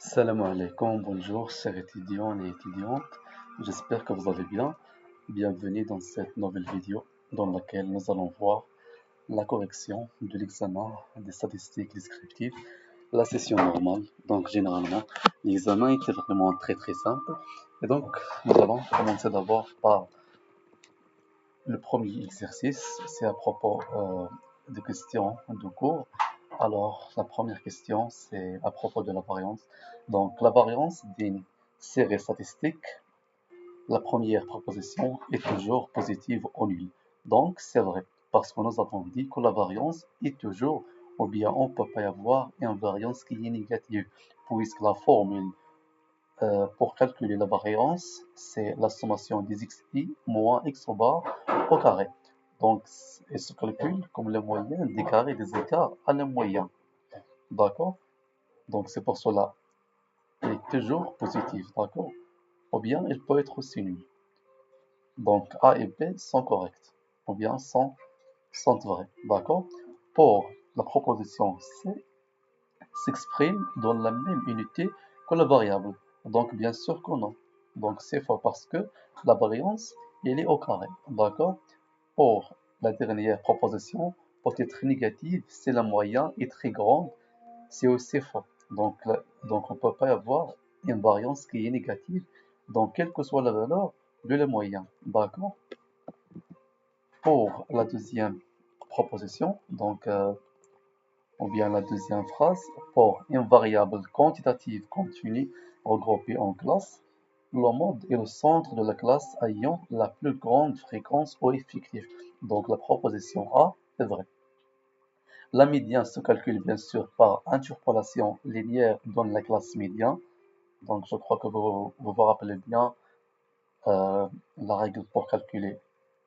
Salam alaikum, bonjour chers étudiants et étudiantes, j'espère que vous allez bien. Bienvenue dans cette nouvelle vidéo dans laquelle nous allons voir la correction de l'examen des statistiques descriptives, la session normale. Donc généralement, l'examen était vraiment très simple. Et donc nous allons commencer d'abord par le premier exercice, c'est à propos des questions de cours. Alors, la première question, c'est à propos de la variance. Donc, la variance d'une série statistique, la première proposition est toujours positive ou nulle. Donc, c'est vrai, parce que nous avons dit que la variance est toujours, ou bien on ne peut pas y avoir une variance qui est négative, puisque la formule pour calculer la variance, c'est la sommation des xi moins x au bar au carré. Donc, elle se calcule comme le moyen des carrés des écarts à le moyen. D'accord? Donc, c'est pour cela qu'elle est toujours positive. D'accord? Ou bien, elle peut être aussi nulle. Donc, A et B sont corrects. Ou bien, sont vrais. D'accord? Pour la proposition C, s'exprime dans la même unité que la variable. Donc, bien sûr que non. Donc, c'est faux parce que la variance, elle est au carré. D'accord? Pour la dernière proposition, peut être négative si la moyenne est très grande, c'est aussi faux. Donc on ne peut pas avoir une variance qui est négative, donc quelle que soit la valeur de la moyenne. D'accord? Pour la deuxième proposition, ou bien la deuxième phrase, pour une variable quantitative continue regroupée en classes, le mode est le centre de la classe ayant la plus grande fréquence au effectif. Donc la proposition A est vraie. La médiane se calcule bien sûr par interpolation linéaire dans la classe médiane. Donc je crois que vous rappelez bien euh, la règle pour calculer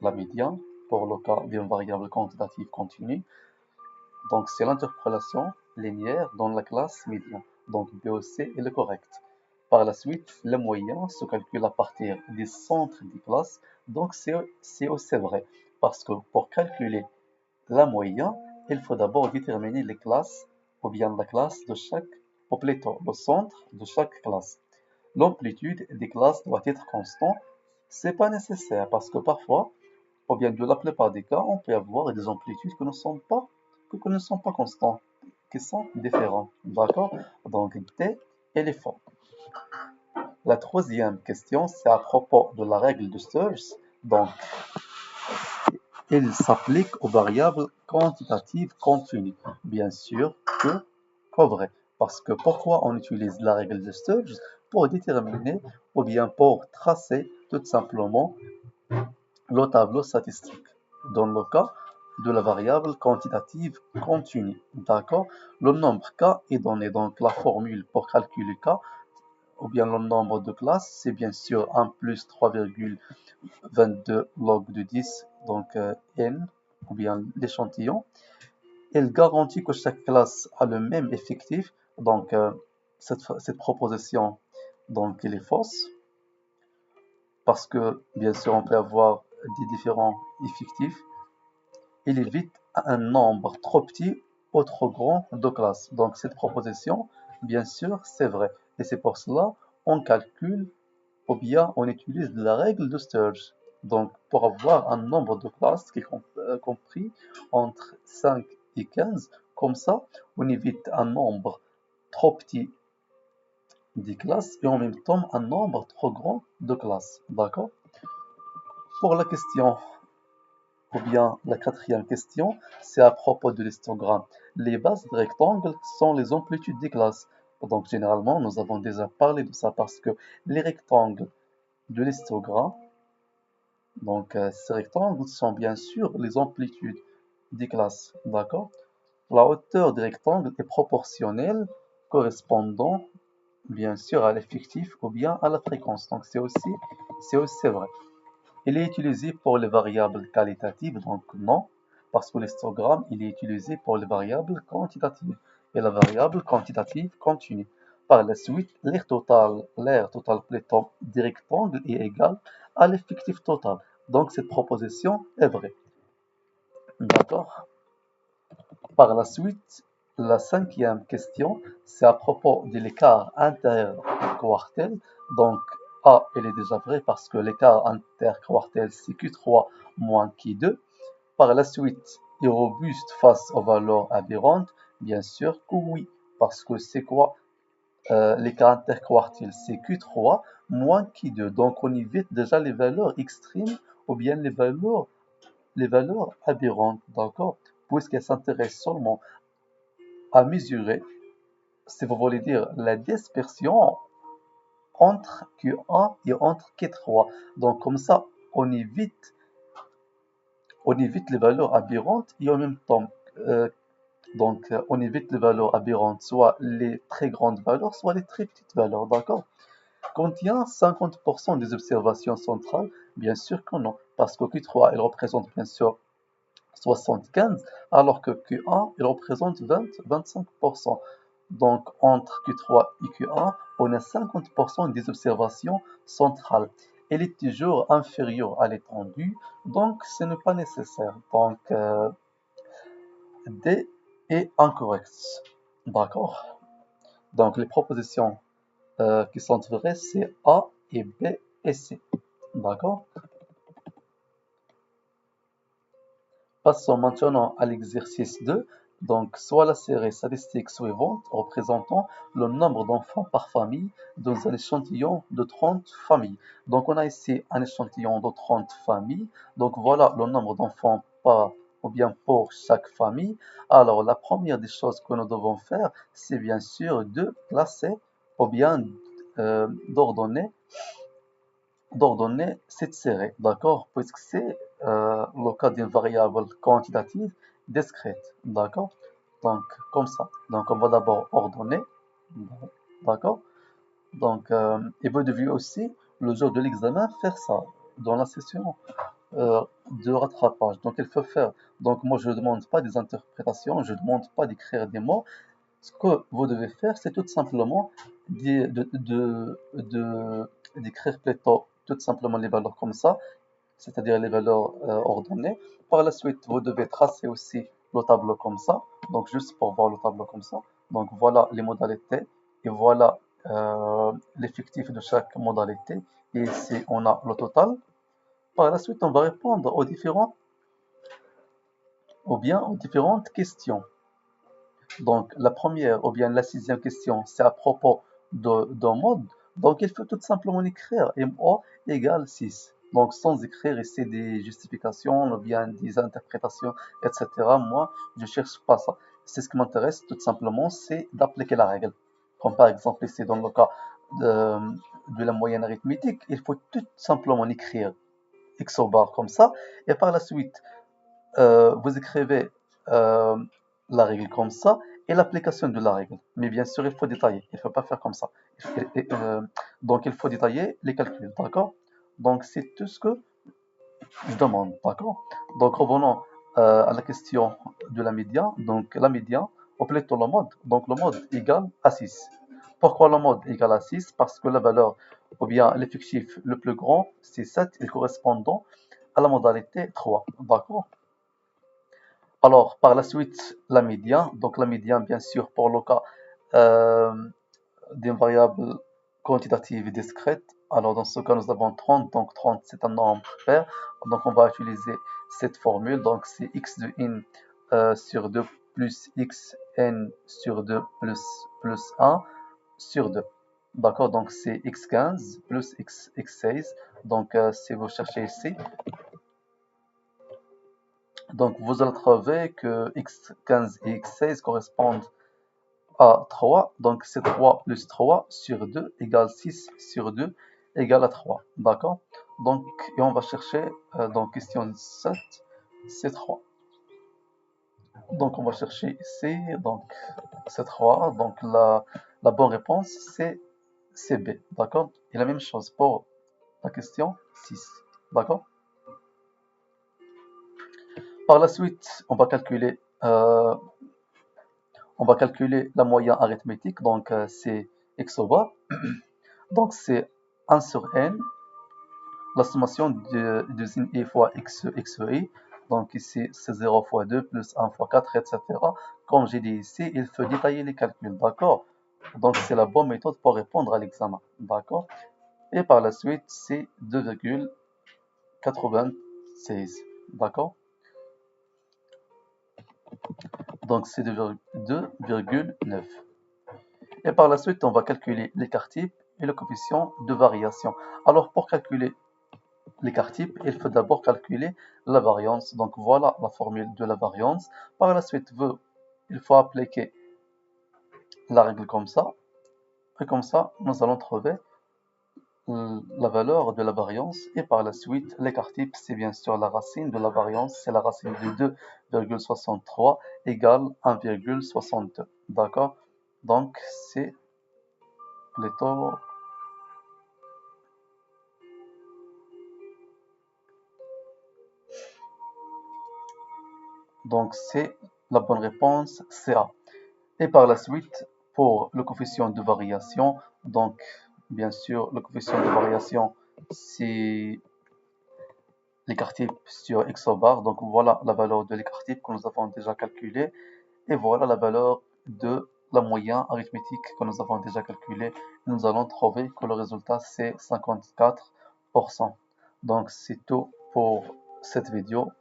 la médiane pour le cas d'une variable quantitative continue. Donc, c'est l'interpolation linéaire dans la classe médiane. Donc, BOC est le correct. Par la suite, le moyen se calcule à partir des centres des classes. Donc, c'est aussi vrai. Parce que pour calculer la moyenne, il faut d'abord déterminer les classes, ou bien la classe de chaque, ou plutôt le centre de chaque classe. L'amplitude des classes doit être constante. C'est pas nécessaire parce que parfois, ou bien de la plupart des cas, on peut avoir des amplitudes que ne sont pas constantes, qui sont différentes. D'accord? Donc, D, elle est faux. La troisième question, c'est à propos de la règle de Sturge. Donc, elle s'applique aux variables quantitatives continues. Bien sûr que pas vrai. Parce que pourquoi on utilise la règle de Sturge? Pour déterminer ou bien pour tracer tout simplement le tableau statistique dans le cas de la variable quantitative continue. D'accord? Le nombre k est donné, donc la formule pour calculer k, ou bien le nombre de classes, c'est bien sûr 1 plus 3,22 log de 10, donc n, ou bien l'échantillon. Elle garantit que chaque classe a le même effectif, donc cette proposition, donc elle est fausse, parce que bien sûr on peut avoir des différents effectifs. Il évite un nombre trop petit ou trop grand de classes. Donc cette proposition, bien sûr, c'est vrai. Et c'est pour cela on calcule ou bien on utilise la règle de Sturge. Donc pour avoir un nombre de classes qui est compris entre 5 et 15, comme ça, on évite un nombre trop petit des classes et en même temps un nombre trop grand de classes. D'accord? Pour la question ou bien la quatrième question, c'est à propos de l'histogramme. Les bases de rectangles sont les amplitudes des classes. Donc généralement, nous avons déjà parlé de ça parce que les rectangles de l'histogramme, donc ces rectangles sont bien sûr les amplitudes des classes. D'accord? La hauteur des rectangles est proportionnelle correspondant bien sûr à l'effectif ou bien à la fréquence. Donc c'est aussi vrai. Il est utilisé pour les variables qualitatives, donc non, parce que l'histogramme, il est utilisé pour les variables quantitatives. Et la variable quantitative continue. Par la suite, l'aire totale plutôt des rectangles est égal à l'effectif total. Donc cette proposition est vraie. D'accord? Par la suite, la cinquième question, c'est à propos de l'écart interquartile. Donc, A, elle est déjà vraie parce que l'écart interquartile, c'est Q3 moins Q2. Par la suite, est robuste face aux valeurs aberrantes. Bien sûr que oui, parce que c'est quoi l'écart interquartile? C'est Q3 moins Q2. Donc, on évite déjà les valeurs extrêmes ou bien les valeurs aberrantes, d'accord? Puisqu'elles s'intéressent seulement à mesurer, si vous voulez dire, la dispersion entre Q1 et entre Q3. Donc comme ça, on évite les valeurs aberrantes et en même temps, euh, on évite les valeurs aberrantes, soit les très grandes valeurs, soit les très petites valeurs, d'accord? Contient 50% des observations centrales, bien sûr que non, parce que Q3, elle représente bien sûr 75, alors que Q1, il représente 25%. Donc, entre Q3 et Q1, on a 50% des observations centrales. Elle est toujours inférieure à l'étendue, donc ce n'est pas nécessaire. Donc, D est incorrect. D'accord? Donc, les propositions qui sont vraies, c'est A et B et C. D'accord? Passons maintenant à l'exercice 2. Donc, soit la série statistique suivante représentant le nombre d'enfants par famille dans un échantillon de 30 familles. Donc, on a ici un échantillon de 30 familles. Donc, voilà le nombre d'enfants par ou bien pour chaque famille. Alors, la première des choses que nous devons faire, c'est bien sûr de classer ou bien d'ordonner cette série, d'accord? Puisque c'est le cas d'une variable quantitative discrète, d'accord? Donc, comme ça. Donc, on va d'abord ordonner, d'accord? Donc, et vous devez aussi, le jour de l'examen, faire ça dans la session de rattrapage. Donc, il faut faire. Donc, moi, je ne demande pas des interprétations, je ne demande pas d'écrire des mots. Ce que vous devez faire, c'est tout simplement d'écrire plutôt tout simplement les valeurs comme ça, c'est-à-dire les valeurs ordonnées. Par la suite, vous devez tracer aussi le tableau comme ça, donc juste pour voir le tableau comme ça. Donc voilà les modalités et voilà l'effectif de chaque modalité. Et ici, on a le total. Par la suite, on va répondre aux différentes questions. Donc, la première ou bien la sixième question, c'est à propos d'un mode. Donc, il faut tout simplement écrire MO égale 6. Donc, sans écrire ici des justifications ou bien des interprétations, etc. Moi, je cherche pas ça. C'est ce qui m'intéresse tout simplement, c'est d'appliquer la règle. Comme par exemple ici dans le cas de, de la moyenne arithmétique, il faut tout simplement écrire x au bar comme ça. Et par la suite, vous écrivez euh, la règle comme ça et l'application de la règle. Mais bien sûr, il faut détailler. Il ne faut pas faire comme ça. Donc, il faut détailler les calculs, d'accord? Donc, c'est tout ce que je demande, d'accord? Donc, revenons à la question de la médiane. Donc, la médiane, ou plutôt le mode. Donc, le mode égale à 6. Pourquoi le mode égale à 6? Parce que la valeur, ou bien l'effectif le plus grand, c'est 7, et correspondant à la modalité 3, d'accord? Alors, par la suite, la médiane. Donc, la médiane, bien sûr, pour le cas euh, d'une variable quantitative et discrète. Alors, dans ce cas, nous avons 30. Donc, 30, c'est un nombre pair. Donc, on va utiliser cette formule. Donc, c'est x de n sur 2 plus x n sur 2 plus 1 sur 2. D'accord? Donc, c'est x15 plus x16. Donc, si vous cherchez ici, donc, vous allez trouver que x15 et x16 correspondent à 3. Donc, c'est 3 plus 3 sur 2 égale 6 sur 2 égale à 3. D'accord? Donc, et on va chercher, dans question 7, c'est 3. Donc, on va chercher ici, donc c'est 3. Donc, la bonne réponse, c'est B. D'accord? Et la même chose pour la question 6. D'accord? Par la suite, on va calculer la moyenne arithmétique, donc c'est x au bas. Donc c'est 1 sur n, la sommation de sin i fois x i. Donc ici, c'est 0 fois 2 plus 1 fois 4, etc. Comme j'ai dit ici, il faut détailler les calculs, d'accord? Donc c'est la bonne méthode pour répondre à l'examen, d'accord? Et par la suite, c'est 2,96, d'accord? Donc c'est 2,9. Et par la suite, on va calculer l'écart type et le coefficient de variation. Alors pour calculer l'écart type, il faut d'abord calculer la variance. Donc voilà la formule de la variance. Par la suite, il faut appliquer la règle comme ça. Et comme ça, nous allons trouver la valeur de la variance. Et par la suite, l'écart type, c'est bien sûr la racine de la variance. C'est la racine de 2,63 égale 1,62. D'accord? Donc c'est plutôt... Donc c'est la bonne réponse, c'est A. Et par la suite, pour le coefficient de variation, donc bien sûr, le coefficient de variation, c'est l'écart type sur x bar. Donc voilà la valeur de l'écart type que nous avons déjà calculé. Et voilà la valeur de la moyenne arithmétique que nous avons déjà calculé. Nous allons trouver que le résultat, c'est 54%. Donc c'est tout pour cette vidéo.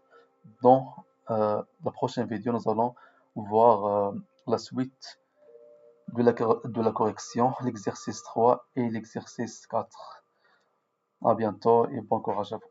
Dans la prochaine vidéo, nous allons voir la suite de la correction, l'exercice 3 et l'exercice 4. À bientôt et bon courage à vous.